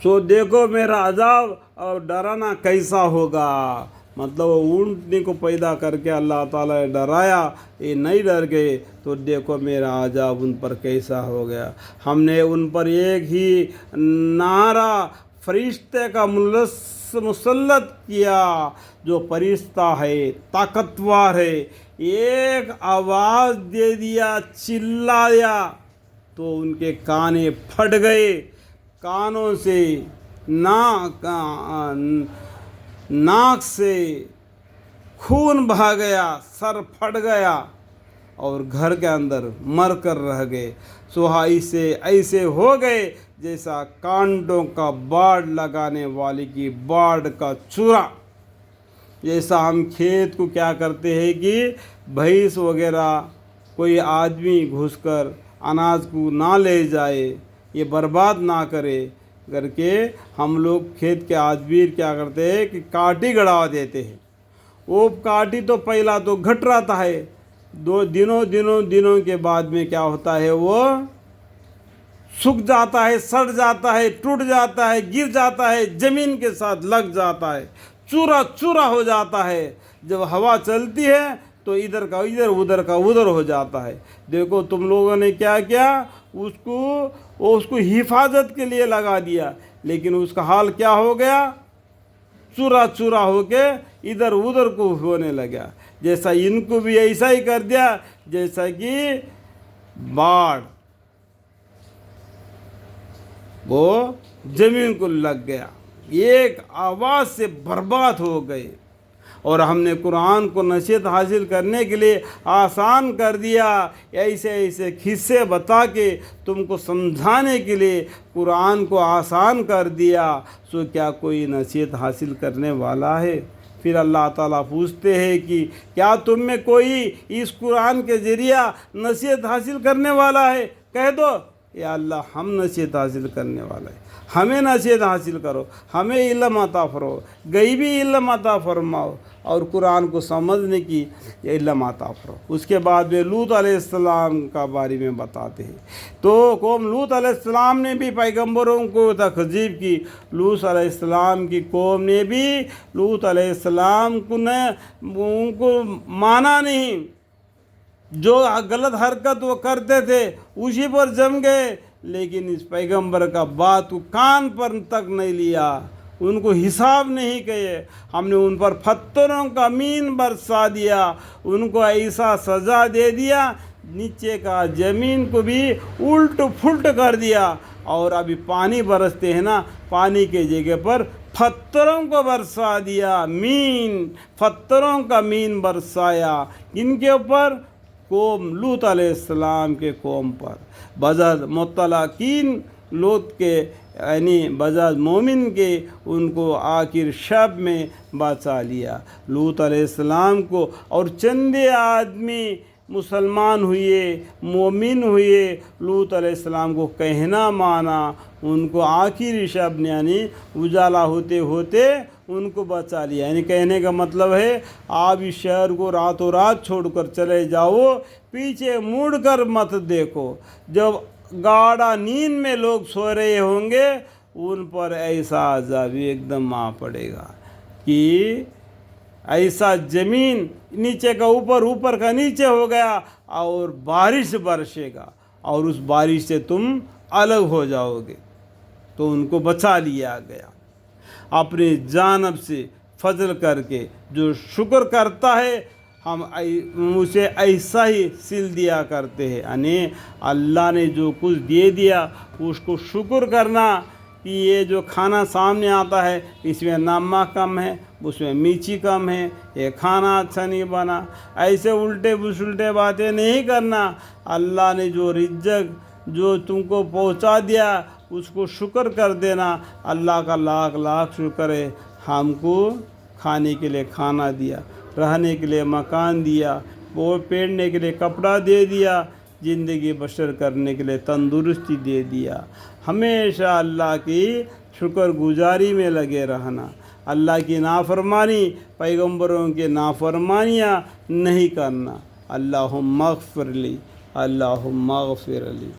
سو دیکھو میرا عذاب اور ڈرانا کیسا ہوگا. مطلب اونٹنے کو پیدا کر کے اللہ تعالیٰ نے ڈرایا، یہ نہیں ڈر گئے تو دیکھو میرا عذاب ان پر کیسا ہو گیا. ہم نے ان پر ایک ہی نعرہ فرشتے کا مسلط کیا، جو فرشتہ ہے طاقتور ہے، ایک آواز دے دیا، چلایا تو ان کے کانے پھٹ گئے، کانوں سے ناک سے خون بہا گیا، سر پھٹ گیا اور گھر کے اندر مر کر رہ گئے. سو ایسے ہو گئے جیسا کانٹوں کا باڑ لگانے والے کی باڑ کا چورا. جیسا ہم کھیت کو کیا کرتے ہیں کہ بھینس وغیرہ کوئی آدمی گھس کر اناج کو نہ لے جائے، یہ برباد نہ کرے کر کے ہم لوگ کھیت کے آدمی کیا کرتے ہیں کہ کاٹی گڑا دیتے ہیں. وہ کاٹی تو پہلا تو گھٹ رہتا ہے، دنوں کے بعد میں کیا ہوتا ہے، وہ سوکھ جاتا ہے، سڑ جاتا ہے، ٹوٹ جاتا ہے، گر جاتا ہے، زمین کے ساتھ لگ جاتا ہے، چورا ہو جاتا ہے. جب ہوا چلتی ہے تو ادھر کا ادھر، ادھر کا ادھر ہو جاتا ہے. دیکھو تم لوگوں نے کیا کیا، اس کو حفاظت کے لیے لگا دیا، لیکن اس کا حال کیا ہو گیا، چورا ہو کے ادھر ادھر کو ہونے لگا. جیسا ان کو بھی ایسا ہی کر دیا جیسا کہ باڑ وہ زمین کو لگ گیا، ایک آواز سے برباد ہو گئے. اور ہم نے قرآن کو نصیحت حاصل کرنے کے لیے آسان کر دیا، ایسے قصے بتا کے تم کو سمجھانے کے لیے قرآن کو آسان کر دیا. سو کیا کوئی نصیحت حاصل کرنے والا ہے؟ پھر اللہ تعالیٰ پوچھتے ہیں کہ کیا تم میں کوئی اس قرآن کے ذریعہ نصیحت حاصل کرنے والا ہے؟ کہہ دو یا اللہ ہم نصیحت حاصل کرنے والا ہے، ہمیں نصیحت حاصل کرو، ہمیں علم عطا فرماؤ، غیبی علم عطا فرماؤ اور قرآن کو سمجھنے کی علم عطا فرماؤ. اس کے بعد میں لوط علیہ السلام کا بارے میں بتاتے ہیں. تو قوم لوط علیہ السلام نے بھی پیغمبروں کو تکذیب کی. لوط علیہ السلام کی قوم نے بھی لوط علیہ السلام ان کو مانا نہیں، جو غلط حرکت وہ کرتے تھے اسی پر جم گئے. لیکن اس پیغمبر کا بات کو کان پر تک نہیں لیا، ان کو حساب نہیں کیے. ہم نے ان پر پتھروں کا مین برسا دیا، ان کو ایسا سزا دے دیا، نیچے کا زمین کو بھی الٹ پھلٹ کر دیا. اور ابھی پانی برستے ہیں نا، پانی کے جگہ پر پتھروں کو برسا دیا، پتھروں کا مین برسایا. ان کے اوپر قوم لوط علیہ السلام کے قوم پر بجز مطلقین لوط کے یعنی بجز مومن کے ان کو آخر شب میں بچا لیا. لوط علیہ السلام کو اور چندے آدمی مسلمان ہوئے، مومن ہوئے، لوط علیہ السلام کو کہنا مانا، ان کو آخری شب یعنی اجالا ہوتے ہوتے ان کو بچا لیا. یعنی کہنے کا مطلب ہے آپ اس شہر کو راتوں رات چھوڑ کر چلے جاؤ، پیچھے مڑ کر مت دیکھو. جب گاڑا نیند میں لوگ سو رہے ہوں گے ان پر ایسا عذاب ایک دم آ پڑے گا کہ ایسا زمین نیچے کا اوپر، اوپر کا نیچے ہو گیا اور بارش برسے گا اور اس بارش سے تم الگ ہو جاؤ گے. تو ان کو بچا لیا گیا اپنی جانب سے فضل کر کے. جو شکر کرتا ہے ہم اسے ایسا ہی سل دیا کرتے ہیں. یعنی اللہ نے جو کچھ دے دیا اس کو شکر کرنا کہ یہ جو کھانا سامنے آتا ہے اس میں نمک کم ہے، اس میں مرچی کم ہے، یہ کھانا اچھا نہیں بنا، ایسے الٹے بسلٹے باتیں نہیں کرنا. اللہ نے جو رزق جو تم کو پہنچا دیا اس کو شکر کر دینا. اللہ کا لاکھ لاکھ شکر ہے، ہم کو کھانے کے لیے کھانا دیا، رہنے کے لیے مکان دیا، وہ پہننے کے لیے کپڑا دے دیا، زندگی بسر کرنے کے لیے تندرستی دے دیا. ہمیشہ اللہ کی شکر گزاری میں لگے رہنا، اللہ کی نافرمانی، پیغمبروں کے نافرمانیاں نہیں کرنا. اللہم اغفر لی، اللہم اغفر لی.